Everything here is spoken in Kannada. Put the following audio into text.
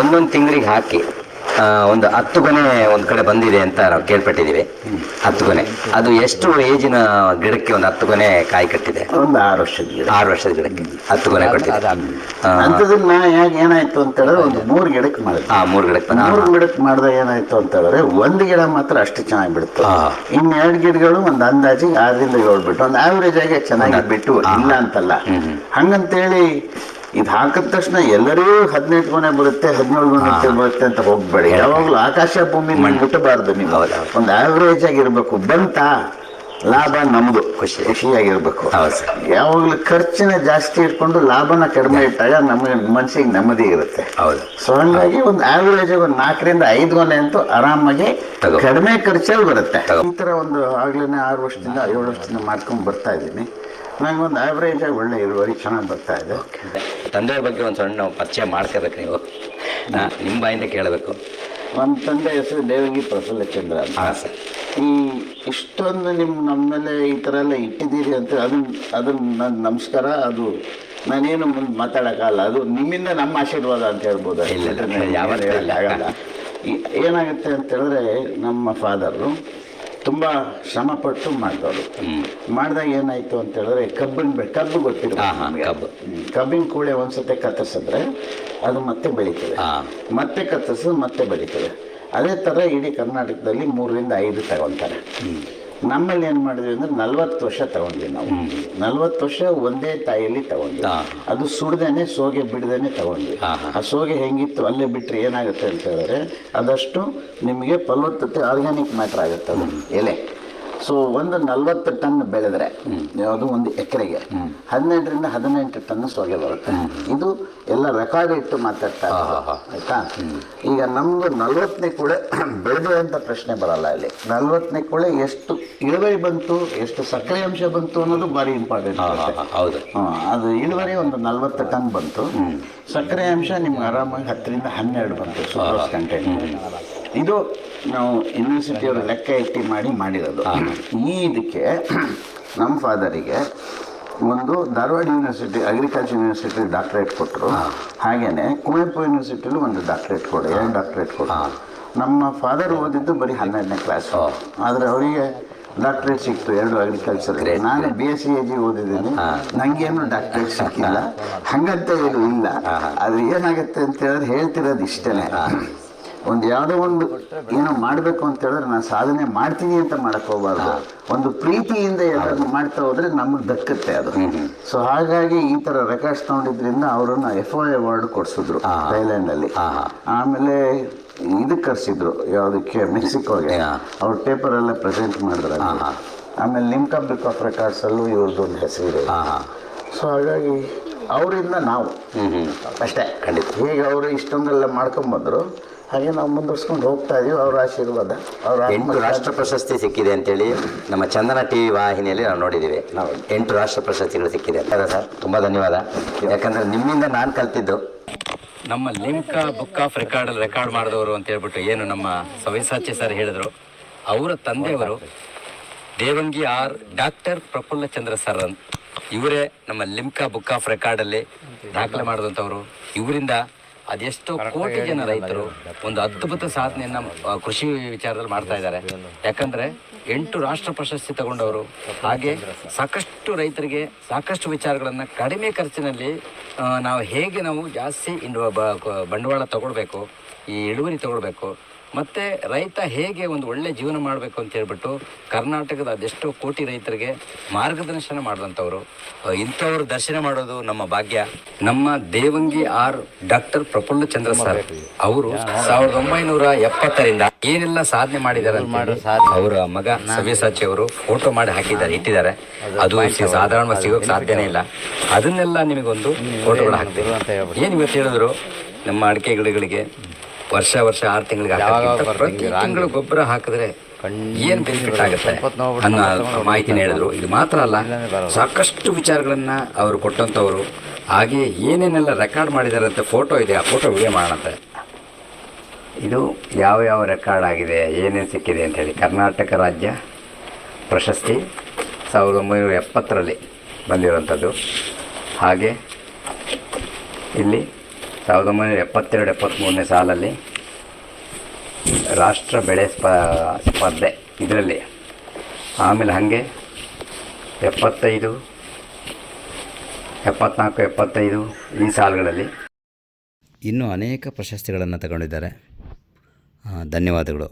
ಒಂದೊಂದು ತಿಂಗಳಿಗೆ ಹಾಕಿ ಒಂದು 10 ಗೊನೆ ಒಂದು ಕಡೆ ಬಂದಿದೆ ಅಂತ ನಾವು ಕೇಳ್ಪಟ್ಟಿದ್ದೀವಿ. 10 ಗೊನೆ ಅದು ಎಷ್ಟು ಏಜಿನ ಗಿಡಕ್ಕೆ ಒಂದು 10 ಗೊನೆ ಕಾಯಿ ಕಟ್ಟಿದೆ? ಒಂದು 6 ವರ್ಷದ ಗಿಡ. 6 ವರ್ಷದ ಗಿಡಕ್ಕೆ 10 ಗೊನೆ ಕಟ್ಟಿದೆ. ಅಂತದನ್ನ ಏನಾಯ್ತು ಅಂತ ಹೇಳಿದ್ರೆ ಒಂದು 3 ಗಿಡಕ್ಕೆ ಮಾಡಿದೆ. 3 ಗಿಡಕ್ಕೆ 3 ಗಿಡಕ್ಕೆ ಮಾಡಿದಾಗ ಏನಾಯ್ತು ಅಂತ ಹೇಳಿದ್ರೆ ಒಂದು ಗಿಡ ಮಾತ್ರ ಅಷ್ಟು ಚೆನ್ನಾಗಿ ಬಿಡ್ತು. ಇನ್ನು 2 ಗಿಡಗಳು ಒಂದು ಅಂದಾಜಿಗೆ 6 ರಿಂದ 7 ಬಿಟ್ಟು ಒಂದು ಆವರೇಜ್ ಆಗಿ ಚೆನ್ನಾಗಿ ಬಿಟ್ಟು, ಇಲ್ಲ ಅಂತಲ್ಲ. ಹಂಗಂತೇಳಿ ಇದು ಹಾಕಿದ ತಕ್ಷಣ ಎಲ್ಲರಿಗೂ 15 ಗೊನೆ ಬರುತ್ತೆ, 17 ಗೊನೆ ಬರುತ್ತೆ ಅಂತ ಹೋಗ್ಬೇಡಿ. ಯಾವಾಗ್ಲೂ ಆಕಾಶ ಭೂಮಿ ಮುಟ್ಟಬಾರ್ದು. ನೀವು ಒಂದು ಆವರೇಜ್ ಆಗಿರ್ಬೇಕು. ಬಂತ ಲಾಭ ನಮ್ದು ಖುಷಿಯಾಗಿರ್ಬೇಕು. ಯಾವಾಗ್ಲೂ ಖರ್ಚಿನ ಜಾಸ್ತಿ ಇಟ್ಕೊಂಡು ಲಾಭನ ಕಡಿಮೆ ಇಟ್ಟಾಗ ನಮಗೆ ಮನಸ್ಸಿಗೆ ನೆಮ್ಮದಿ ಇರುತ್ತೆ. ಸೊ ಹಂಗಾಗಿ ಒಂದು ಆವರೇಜ್ ಒಂದು 4 ರಿಂದ 5 ಗೊನೆ ಅಂತೂ ಆರಾಮಾಗಿ ಕಡಿಮೆ ಖರ್ಚಲ್ಲಿ ಬರುತ್ತೆ. ಈ ತರ ಒಂದು ಆಗ್ಲೇನೆ 6 ವರ್ಷದಿಂದ 7 ವರ್ಷದಿಂದ ಮಾಡ್ಕೊಂಡು ಬರ್ತಾ ಇದ್ದೀನಿ. ನಂಗೆ ಒಂದು ಆವ್ರೇಜ್ ಆಗಿ ಒಳ್ಳೆ ಇಳುವರಿ ಚೆನ್ನಾಗಿ ಬರ್ತಾ ಇದೆ. ತಂದೆಯ ಬಗ್ಗೆ ಒಂದು ಸಣ್ಣ ಪರಿಚಯ ಮಾಡ್ಕೋಬೇಕು. ನೀವು ನಿಮ್ಮ ಬಾಯಿಂದ ಕೇಳಬೇಕು. ನಮ್ಮ ತಂದೆ ಹೆಸರು ದೇವಂಗಿ ಪ್ರಫುಲ್ಲ ಚಂದ್ರ ಅಂತ. ಸರ್, ಈ ಇಷ್ಟೊಂದು ನಮ್ಮ ಮೇಲೆ ಈ ಥರ ಎಲ್ಲ ಇಟ್ಟಿದ್ದೀರಿ ಅಂತ ಅದನ್ನ ನನ್ನ ನಮಸ್ಕಾರ. ಅದು ನಾನೇನು ಮುಂದೆ ಮಾತಾಡೋಕ್ಕಲ್ಲ, ಅದು ನಿಮ್ಮಿಂದ ನಮ್ಮ ಆಶೀರ್ವಾದ ಅಂತ ಹೇಳ್ಬೋದು. ಆಗಲ್ಲ. ಏನಾಗುತ್ತೆ ಅಂತ ಹೇಳಿದ್ರೆ ನಮ್ಮ ಫಾದರು ತುಂಬ ಶ್ರಮಪಟ್ಟು ಮಾಡಿದವರು. ಮಾಡಿದಾಗ ಏನಾಯಿತು ಅಂತ ಹೇಳಿದ್ರೆ ಕಬ್ಬು ಗೊತ್ತಿರುತ್ತೆ. ಕಬ್ಬಿನ ಕೂಳೆ ಒಂದ್ಸತಿ ಕತ್ತರಿಸಿದ್ರೆ ಅದು ಮತ್ತೆ ಬೆಳೀತದೆ, ಮತ್ತೆ ಕತ್ತರಿಸಿದ್ರೆ ಮತ್ತೆ ಬೆಳೀತದೆ. ಅದೇ ಥರ ಇಡೀ ಕರ್ನಾಟಕದಲ್ಲಿ 3 ರಿಂದ 5 ತಗೊತಾರೆ. ನಮ್ಮಲ್ಲಿ ಏನು ಮಾಡಿದ್ವಿ ಅಂದರೆ 40 ವರ್ಷ ತಗೊಂಡ್ವಿ ನಾವು. 40 ವರ್ಷ ಒಂದೇ ತಾಯಿಯಲ್ಲಿ ತಗೊಂಡ್ವಿ. ಅದು ಸುಡ್ದೇನೆ ಸೋಗೆ ಬಿಡ್ದೇನೆ ತಗೊಂಡ್ವಿ. ಆ ಸೋಗೆ ಹೆಂಗಿತ್ತು ಅಲ್ಲೇ ಬಿಟ್ಟರೆ ಏನಾಗುತ್ತೆ ಅಂತ ಹೇಳಿದ್ರೆ ಅದಷ್ಟು ನಿಮಗೆ ಫಲವತ್ತತೆ ಆರ್ಗ್ಯಾನಿಕ್ ಮ್ಯಾಟ್ರ್ ಆಗುತ್ತೆ ಅದು ಎಲೆ. ಸೊ ಒಂದು 40 ಟನ್ ಬೆಳೆದ್ರೆ ಯಾವುದು ಒಂದು ಎಕರೆಗೆ 12 ರಿಂದ 18 ಟನ್ ಸೋಗೆ ಬರುತ್ತೆ. ಇದು ಎಲ್ಲ ರೆಕಾರ್ಡ್ ಇಟ್ಟು ಮಾತಾಡ್ತಾ ಆಯ್ತಾ. ಈಗ ನಮ್ದು 40ನೇ ಕೂಳೆ ಬೆಳೆದೆ ಅಂತ ಪ್ರಶ್ನೆ ಬರಲ್ಲ. ಇಲ್ಲಿ 40ನೇ ಕೂಳೆ ಎಷ್ಟು ಇಳುವರಿ ಬಂತು, ಎಷ್ಟು ಸಕ್ಕರೆ ಅಂಶ ಬಂತು ಅನ್ನೋದು ಭಾರಿ ಇಂಪಾರ್ಟೆಂಟ್. ಹೌದು, ಅದು ಇಳುವರಿ ಒಂದು 40 ಟನ್ ಬಂತು. ಸಕ್ಕರೆ ಅಂಶ ನಿಮ್ಗೆ ಆರಾಮಾಗಿ 10 ರಿಂದ 12 ಬಂತು ಸುಕ್ರೋಸ್ ಕಂಟೆಂಟ್. ಇದು ನಾವು ಯೂನಿವರ್ಸಿಟಿಯವರು ಲೆಕ್ಕ ಇಟ್ಟು ಮಾಡಿರೋದು. ಇದಕ್ಕೆ ನಮ್ಮ ಫಾದರಿಗೆ ಒಂದು Dharwad university agriculture university doctorate ಕೊಟ್ಟರು. ಹಾಗೇನೆ ಕುವೆಂಪು ಯೂನಿವರ್ಸಿಟಿಲೂ ಒಂದು ಡಾಕ್ಟರೇಟ್ ಕೊಡು, 2 ಡಾಕ್ಟರೇಟ್ ಕೊಟ್ಟರು. ನಮ್ಮ ಫಾದರ್ ಓದಿದ್ದು ಬರೀ 12ನೇ ಕ್ಲಾಸು, ಆದರೆ ಅವರಿಗೆ ಡಾಕ್ಟರೇಟ್ ಸಿಕ್ತು 2 ಅಗ್ರಿಕಲ್ಚರ್. ನಾನು BSc AG ಓದಿದ್ದೀನಿ, ನನಗೇನು ಡಾಕ್ಟರೇಟ್ ಸಿಕ್ಕಿಲ್ಲ. ಹಂಗಂತ ಏನು ಇಲ್ಲ. ಅದು ಏನಾಗುತ್ತೆ ಅಂತ ಹೇಳಿದ್ರೆ ಹೇಳ್ತಿರೋದು ಇಷ್ಟೇ. ಒಂದು ಯಾವುದೋ ಒಂದು ಏನೋ ಮಾಡಬೇಕು ಅಂತ ಹೇಳಿದ್ರೆ ನಾನು ಸಾಧನೆ ಮಾಡ್ತೀನಿ ಅಂತ ಮಾಡಕ್ಕೆ ಹೋಗಬಾರ್ದು. ಒಂದು ಪ್ರೀತಿಯಿಂದ ಎಲ್ಲರೂ ಮಾಡ್ತಾ ಹೋದ್ರೆ ನಮಗೆ ದಕ್ಕತ್ತೆ ಅದು. ಸೊ ಹಾಗಾಗಿ ಈ ಥರ ರೆಕಾರ್ಡ್ಸ್ ತಗೊಂಡಿದ್ರಿಂದ ಅವರನ್ನು FOI ಅವಾರ್ಡ್ ಕೊಡಿಸಿದ್ರು ಥೈಲ್ಯಾಂಡಲ್ಲಿ. ಆಮೇಲೆ ಇದಕ್ಕೆ ಕರೆಸಿದ್ರು, ಯಾವುದಕ್ಕೆ ಮೆಕ್ಸಿಕೋಗೆ. ಅವ್ರ ಪೇಪರೆಲ್ಲ ಪ್ರೆಸೆಂಟ್ ಮಾಡಿದ್ರು. ಆಮೇಲೆ ಲಿಮ್ಕಾ ಬುಕ್ ಆಫ್ ರೆಕಾರ್ಡ್ಸಲ್ಲೂ ಇವ್ರದ್ದೊಂದು ಹೆಸರಿದೆ. ಸೊ ಹಾಗಾಗಿ ಅವರಿಂದ ನಾವು ಅಷ್ಟೇ ಖಂಡಿತ. ಈಗ ಅವರು ಇಷ್ಟೊಂದೆಲ್ಲ ಮಾಡ್ಕೊಂಬಂದರು, ಹಾಗೆ ನಾವು ಮುಂದುವರ್ಸ್ಕೊಂಡು ಹೋಗ್ತಾ ಇದೀವಿ. ಅವರ ಆಶೀರ್ವಾದ. 8 ರಾಷ್ಟ್ರ ಪ್ರಶಸ್ತಿ ಸಿಕ್ಕಿದೆ ಅಂತೇಳಿ ನಮ್ಮ ಚಂದನ TV ವಾಹಿನಿಯಲ್ಲಿ ನಾವು ನೋಡಿದ್ದೀವಿ. 8 ರಾಷ್ಟ್ರ ಪ್ರಶಸ್ತಿಗಳು ಸಿಕ್ಕಿದೆ. ಅಲ್ಲ ಸರ್, ತುಂಬ ಧನ್ಯವಾದ. ಯಾಕಂದರೆ ನಿಮ್ಮಿಂದ ನಾನು ಕಲ್ತಿದ್ದು. ನಮ್ಮ ಲಿಮ್ಕಾ ಬುಕ್ ಆಫ್ ರೆಕಾರ್ಡ್ ಮಾಡಿದವರು ಅಂತ ಹೇಳ್ಬಿಟ್ಟು ಏನು ನಮ್ಮ ಸವ್ಯಸಾಚಿ ಸರ್ ಹೇಳಿದ್ರು, ಅವರ ತಂದೆಯವರು ದೇವಂಗಿ ಡಾಕ್ಟರ್ ಪ್ರಫುಲ್ಲ ಚಂದ್ರ ಸರ್ ಅಂತ. ಇವರೇ ನಮ್ಮ ಲಿಮ್ಕಾ ಬುಕ್ ಆಫ್ ರೆಕಾರ್ಡಲ್ಲಿ ದಾಖಲೆ ಮಾಡಿದಂಥವ್ರು. ಇವರಿಂದ ಅದೆಷ್ಟೋ ಕೋಟಿ ಜನ ರೈತರು ಒಂದು ಅದ್ಭುತ ಸಾಧನೆಯನ್ನ ಕೃಷಿ ವಿಚಾರದಲ್ಲಿ ಮಾಡ್ತಾ ಇದ್ದಾರೆ. ಯಾಕಂದ್ರೆ 8 ರಾಷ್ಟ್ರ ಪ್ರಶಸ್ತಿ ತಗೊಂಡವರು. ಹಾಗೆ ಸಾಕಷ್ಟು ರೈತರಿಗೆ ಸಾಕಷ್ಟು ವಿಚಾರಗಳನ್ನು ಕಡಿಮೆ ಖರ್ಚಿನಲ್ಲಿ ನಾವು ಹೇಗೆ ನಾವು ಜಾಸ್ತಿ ಬಂಡವಾಳ ತಗೊಳ್ಬೇಕು, ಈ ಇಳುವರಿ ತಗೊಳ್ಬೇಕು, ಮತ್ತು ರೈತ ಹೇಗೆ ಒಂದು ಒಳ್ಳೆ ಜೀವನ ಮಾಡಬೇಕು ಅಂತ ಹೇಳ್ಬಿಟ್ಟು ಕರ್ನಾಟಕದ ಅದೆಷ್ಟೋ ಕೋಟಿ ರೈತರಿಗೆ ಮಾರ್ಗದರ್ಶನ ಮಾಡಿದಂಥವ್ರು. ಇಂಥವ್ರು ದರ್ಶನ ಮಾಡೋದು ನಮ್ಮ ಭಾಗ್ಯ. ನಮ್ಮ ದೇವಂಗಿ ಡಾಕ್ಟರ್ ಪ್ರಫುಲ್ಲ ಚಂದ್ರ ಸರ್ ಅವರು 1970ರಿಂದ ಏನೆಲ್ಲ ಸಾಧನೆ ಮಾಡಿದ್ದಾರೆ ಅವರ ಮಗ ಸವ್ಯಸಾಚಿ ಅವರು ಫೋಟೋ ಮಾಡಿ ಹಾಕಿದ್ದಾರೆ, ಇಟ್ಟಿದ್ದಾರೆ. ಅದು ಸಾಧಾರಣವಾಗಿ ಸಿಗೋಕ್ಕೆ ಸಾಧ್ಯನೇ ಇಲ್ಲ. ಅದನ್ನೆಲ್ಲ ನಿಮಗೊಂದು ಫೋಟೋಗಳು ಹಾಕ್ತೀವಿ. ಏನು ಇವತ್ತು ಹೇಳಿದ್ರು, ನಮ್ಮ ಅಡಿಕೆ ಗಿಡಗಳಿಗೆ ವರ್ಷ 6 ತಿಂಗಳಿಗೆ ಪ್ರತಿ ತಿಂಗಳು ಗೊಬ್ಬರ ಹಾಕಿದ್ರೆ ಏನು ಬೆನಿಫಿಟ್ ಆಗುತ್ತೆ ಅನ್ನೋ ಮಾಹಿತಿನ ಹೇಳಿದ್ರು. ಇದು ಮಾತ್ರ ಅಲ್ಲ, ಸಾಕಷ್ಟು ವಿಚಾರಗಳನ್ನ ಅವರು ಕೊಟ್ಟಂಥವ್ರು. ಹಾಗೆ ಏನೇನೆಲ್ಲ ರೆಕಾರ್ಡ್ ಮಾಡಿದ್ದಾರೆ ಅಂತ ಫೋಟೋ ಇದೆ, ಆ ಫೋಟೋ ವಿಡಿಯೋ ಮಾಡೋಣಂತೆ. ಇದು ಯಾವ ರೆಕಾರ್ಡ್ ಆಗಿದೆ, ಏನೇನು ಸಿಕ್ಕಿದೆ ಅಂಥೇಳಿ. ಕರ್ನಾಟಕ ರಾಜ್ಯ ಪ್ರಶಸ್ತಿ 1970ರಲ್ಲಿ ಬಂದಿರುವಂಥದ್ದು. ಹಾಗೆ ಇಲ್ಲಿ 1972-73ನೇ ಸಾಲಲ್ಲಿ ರಾಷ್ಟ್ರ ಬೆಳೆ ಸ್ಪರ್ಧೆ ಇದರಲ್ಲಿ, ಆಮೇಲೆ ಹಾಗೆ 75, 74, 75 ಈ ಸಾಲುಗಳಲ್ಲಿ ಇನ್ನೂ ಅನೇಕ ಪ್ರಶಸ್ತಿಗಳನ್ನು ತಗೊಂಡಿದ್ದಾರೆ. ಧನ್ಯವಾದಗಳು.